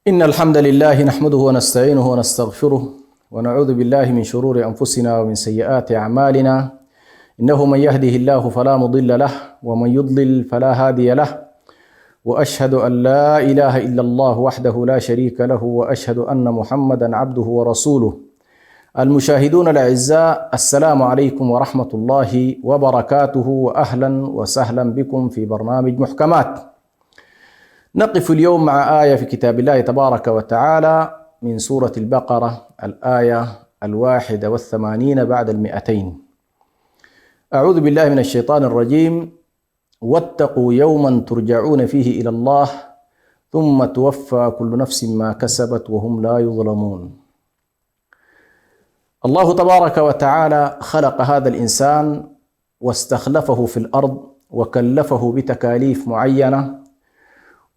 إن الحمد لله نحمده ونستعينه ونستغفره ونعوذ بالله من شرور أنفسنا ومن سيئات أعمالنا. إنه من يهده الله فلا مضل له ومن يضلل فلا هادي له، وأشهد أن لا إله إلا الله وحده لا شريك له، وأشهد أن محمدا عبده ورسوله. المشاهدون الأعزاء، السلام عليكم ورحمة الله وبركاته، وأهلا وسهلا بكم في برنامج محكمات. نقف اليوم مع آية في كتاب الله تبارك وتعالى من سورة البقرة، الآية 81 بعد 200. أعوذ بالله من الشيطان الرجيم. واتقوا يوما ترجعون فيه إلى الله ثم توفى كل نفس ما كسبت وهم لا يظلمون. الله تبارك وتعالى خلق هذا الإنسان واستخلفه في الأرض وكلفه بتكاليف معينة،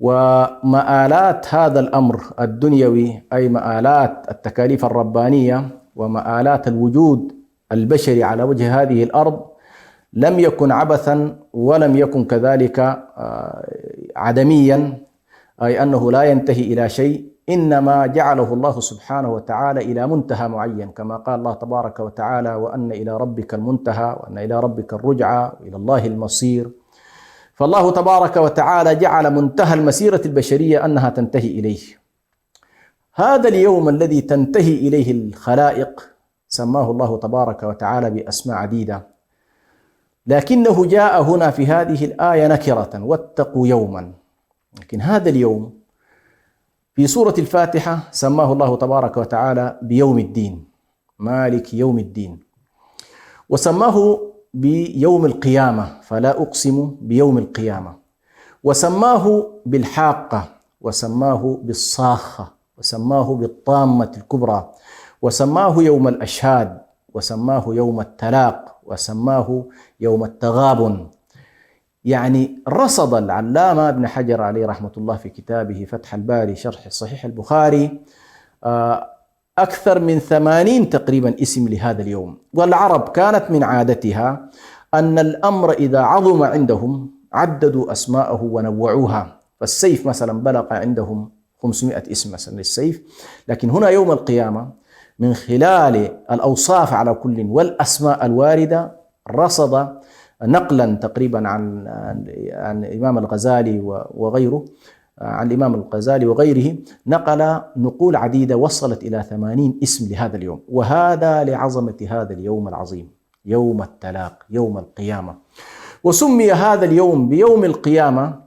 ومآلات هذا الأمر الدنيوي أي مآلات التكاليف الربانية ومآلات الوجود البشري على وجه هذه الأرض لم يكن عبثا ولم يكن كذلك عدميا، أي أنه لا ينتهي إلى شيء، إنما جعله الله سبحانه وتعالى إلى منتهى معين، كما قال الله تبارك وتعالى: وأن إلى ربك المنتهى وأن إلى ربك الرجعى وإلى الله المصير. فالله تبارك وتعالى جعل منتهى المسيرة البشرية أنها تنتهي إليه. هذا اليوم الذي تنتهي إليه الخلائق سماه الله تبارك وتعالى بأسماء عديدة، لكنه جاء هنا في هذه الآية نكرة: واتقوا يوما. لكن هذا اليوم في سورة الفاتحة سماه الله تبارك وتعالى بيوم الدين، مالك يوم الدين، وسماه بيوم القيامة، فلا أقسم بيوم القيامة، وسماه بالحاقة، وسماه بالصاخة، وسماه بالطامة الكبرى، وسماه يوم الأشهاد، وسماه يوم التلاق، وسماه يوم التغابن. يعني رصد العلامة ابن حجر عليه رحمة الله في كتابه فتح الباري شرح صحيح البخاري أكثر من 80 تقريبا اسم لهذا اليوم. والعرب كانت من عادتها أن الأمر إذا عظم عندهم عددوا أسماءه ونوعوها. فالسيف مثلا بلغ عندهم 500 اسم مثلا للسيف، لكن هنا يوم القيامة من خلال الأوصاف على كل والأسماء الواردة رصد نقلا تقريبا عن الإمام الغزالي وغيره، عن الإمام الغزالي وغيره، نقل نقول عديدة وصلت إلى 80 اسم لهذا اليوم. وهذا لعظمة هذا اليوم العظيم، يوم التلاق، يوم القيامة. وسمي هذا اليوم بيوم القيامة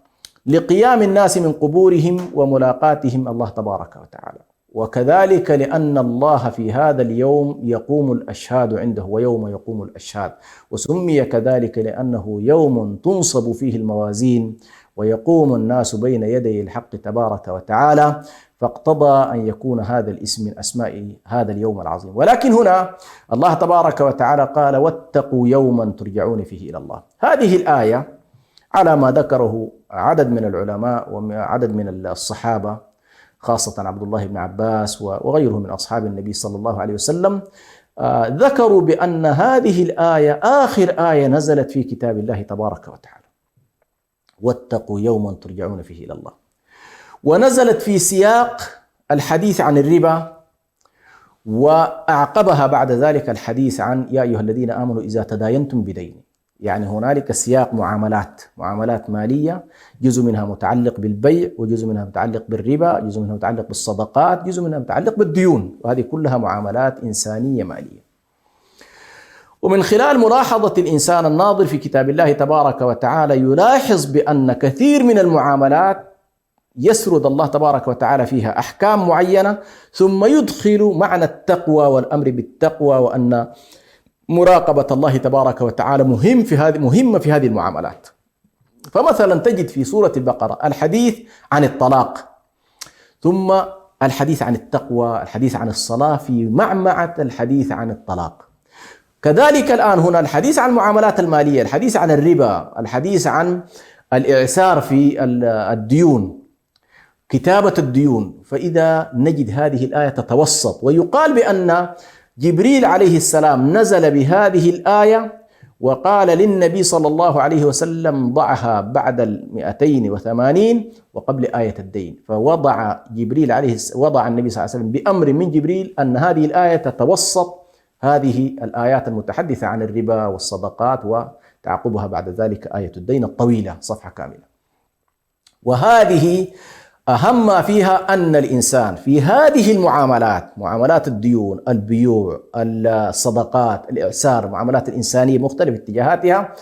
لقيام الناس من قبورهم وملاقاتهم الله تبارك وتعالى، وكذلك لأن الله في هذا اليوم يقوم الأشهاد عنده، ويوم يقوم الأشهاد. وسمي كذلك لأنه يوم تنصب فيه الموازين ويقوم الناس بين يدي الحق تبارك وتعالى، فاقتضى أن يكون هذا الاسم من أسماء هذا اليوم العظيم. ولكن هنا الله تبارك وتعالى قال: واتقوا يوما ترجعون فيه إلى الله. هذه الآية على ما ذكره عدد من العلماء وعدد من الصحابة، خاصة عبد الله بن عباس وغيره من أصحاب النبي صلى الله عليه وسلم، ذكروا بأن هذه الآية آخر آية نزلت في كتاب الله تبارك وتعالى: واتقوا يوما ترجعون فيه إلى الله. ونزلت في سياق الحديث عن الربا، وأعقبها بعد ذلك الحديث عن يا أيها الذين آمنوا إذا تداينتم بدين. يعني هنالك سياق معاملات مالية، جزء منها متعلق بالبيع، وجزء منها متعلق بالربا، جزء منها متعلق بالصدقات، جزء منها متعلق بالديون، وهذه كلها معاملات إنسانية مالية. ومن خلال ملاحظة الإنسان الناظر في كتاب الله تبارك وتعالى يلاحظ بأن كثير من المعاملات يسرد الله تبارك وتعالى فيها أحكام معينة، ثم يدخل معنى التقوى والأمر بالتقوى، وأن مراقبة الله تبارك وتعالى مهمة في هذه المعاملات. فمثلا تجد في سورة البقرة الحديث عن الطلاق، ثم الحديث عن التقوى، الحديث عن الصلاة في معمعة الحديث عن الطلاق. كذلك الآن هنا الحديث عن المعاملات المالية، الحديث عن الربا، الحديث عن الإعسار في الديون، كتابة الديون. فإذا نجد هذه الآية تتوسط، ويقال بأن جبريل عليه السلام نزل بهذه الآية وقال للنبي صلى الله عليه وسلم ضعها بعد 280 وقبل آية الدين، فوضع جبريل وضع النبي صلى الله عليه وسلم بأمر من جبريل أن هذه الآية تتوسط هذه الآيات المتحدثة عن الربا والصدقات، وتعقبها بعد ذلك آية الدين الطويلة صفحة كاملة. وهذه أهم ما فيها أن الإنسان في هذه المعاملات، معاملات الديون، البيوع، الصدقات، الإعسار، معاملات الإنسانية مختلف اتجاهاتها،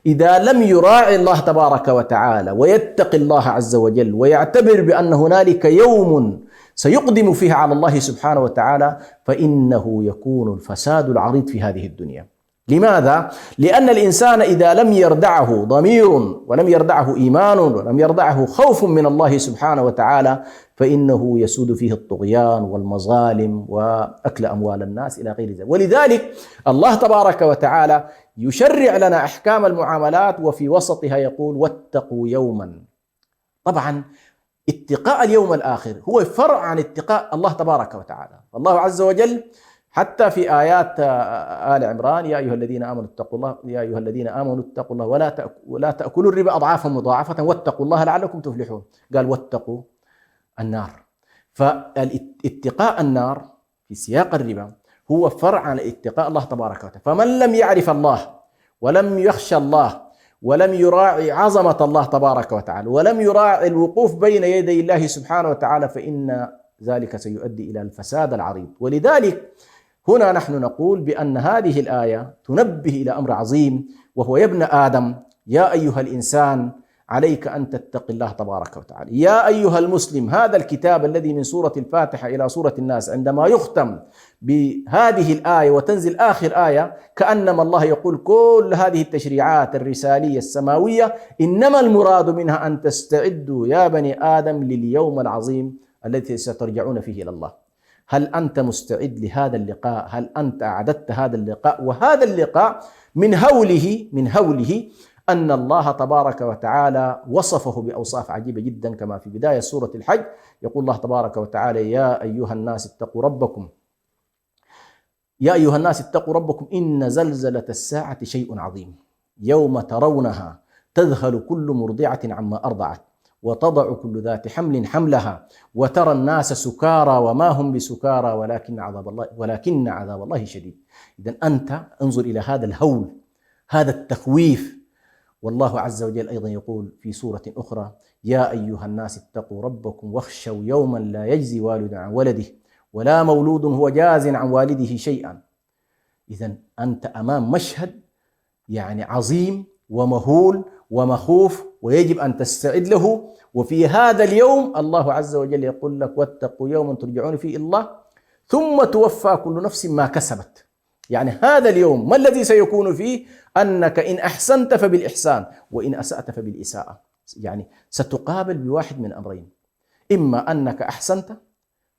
إذا لم يراعي الله تبارك وتعالى ويتقي الله عز وجل ويعتبر بأن هنالك يوم سيقدم فيه على الله سبحانه وتعالى، فإنه يكون الفساد العريض في هذه الدنيا. لماذا؟ لأن الإنسان إذا لم يردعه ضمير ولم يردعه إيمان ولم يردعه خوف من الله سبحانه وتعالى، فإنه يسود فيه الطغيان والمظالم وأكل أموال الناس إلى غير ذلك. ولذلك الله تبارك وتعالى يشرع لنا أحكام المعاملات، وفي وسطها يقول واتقوا يوما. طبعا اتقاء اليوم الآخر هو فرع عن اتقاء الله تبارك وتعالى. الله عز وجل حتى في آيات آل عمران يا أيها الذين آمنوا اتقوا الله، يا أيها الذين آمنوا اتقوا الله ولا تأكلوا الربا أضعافا مضاعفة واتقوا الله لعلكم تفلحون، قال واتقوا النار. فالاتقاء النار في سياق الربا هو فرع عن اتقاء الله تبارك وتعالى. فمن لم يعرف الله ولم يخشى الله ولم يراعي عظمة الله تبارك وتعالى ولم يراعي الوقوف بين يدي الله سبحانه وتعالى، فإن ذلك سيؤدي إلى الفساد العريض. ولذلك هنا نحن نقول بأن هذه الآية تنبه إلى أمر عظيم، وهو يا ابن آدم يا أيها الإنسان عليك أن تتقي الله تبارك وتعالى. يا أيها المسلم، هذا الكتاب الذي من سورة الفاتحة إلى سورة الناس عندما يختم بهذه الآية وتنزل آخر آية، كأنما الله يقول كل هذه التشريعات الرسالية السماوية إنما المراد منها أن تستعدوا يا بني آدم لليوم العظيم الذي سترجعون فيه إلى الله. هل أنت مستعد لهذا اللقاء؟ هل أنت أعددت هذا اللقاء؟ وهذا اللقاء من هوله أن الله تبارك وتعالى وصفه بأوصاف عجيبة جدا، كما في بداية سورة الحج يقول الله تبارك وتعالى يا أيها الناس اتقوا ربكم، يا أيها الناس اتقوا ربكم إن زلزلة الساعة شيء عظيم يوم ترونها تذهل كل مرضعة عما أرضعت وتضع كل ذات حمل حملها وترى الناس سكارى وما هم بسكارى ولكن عذاب الله شديد. إذن أنت انظر إلى هذا الهول، هذا التخويف. والله عز وجل أيضا يقول في سورة أخرى يا أيها الناس اتقوا ربكم واخشوا يوما لا يجزي والد عن ولده ولا مولود هو جاز عن والده شيئا. إذن أنت أمام مشهد يعني عظيم ومهول ومخوف، ويجب أن تستعد له. وفي هذا اليوم الله عز وجل يقول لك واتقوا يوما ترجعون فيه إلى الله ثم توفى كل نفس ما كسبت. يعني هذا اليوم ما الذي سيكون فيه؟ أنك إن أحسنت فبالإحسان وإن أسأت فبالإساءة. يعني ستقابل بواحد من أمرين، إما أنك أحسنت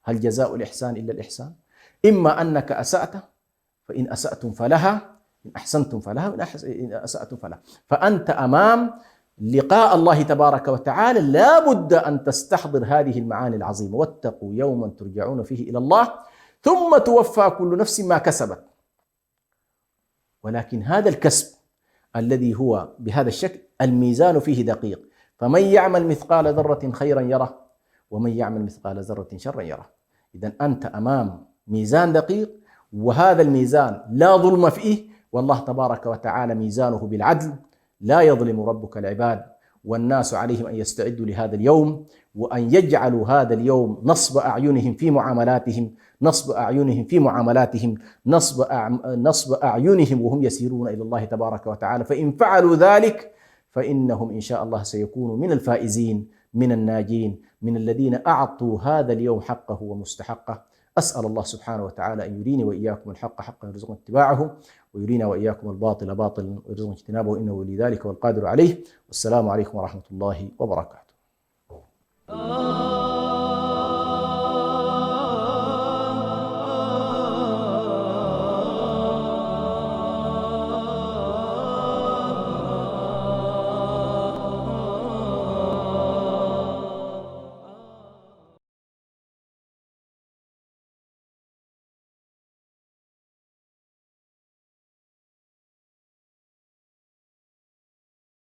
هل جزاء الإحسان إلا الإحسان، إما أنك أسأت فإن أسأتم فلها، إن أحسنتم فلها وإن أسأتم فلها. فأنت أمام لقاء الله تبارك وتعالى، لا بد أن تستحضر هذه المعاني العظيمة واتقوا يوما ترجعون فيه إلى الله ثم توفى كل نفس ما كسبت. ولكن هذا الكسب الذي هو بهذا الشكل الميزان فيه دقيق، فمن يعمل مثقال ذرة خيرا يره ومن يعمل مثقال ذرة شرا يره. إذن أنت أمام ميزان دقيق، وهذا الميزان لا ظلم فيه، والله تبارك وتعالى ميزانه بالعدل، لا يظلم ربك العباد. والناس عليهم أن يستعدوا لهذا اليوم، وأن يجعلوا هذا اليوم نصب أعينهم في معاملاتهم، نصب أعينهم وهم يسيرون إلى الله تبارك وتعالى. فإن فعلوا ذلك فإنهم إن شاء الله سيكونوا من الفائزين، من الناجين، من الذين أعطوا هذا اليوم حقه ومستحقه. أسأل الله سبحانه وتعالى أن يريني وإياكم الحق حقا ويرزقنا اتباعه، ويرينا وإياكم الباطل باطلا ويرزقنا اجتنابه، إنه ولذلك والقادر عليه. والسلام عليكم ورحمة الله وبركاته.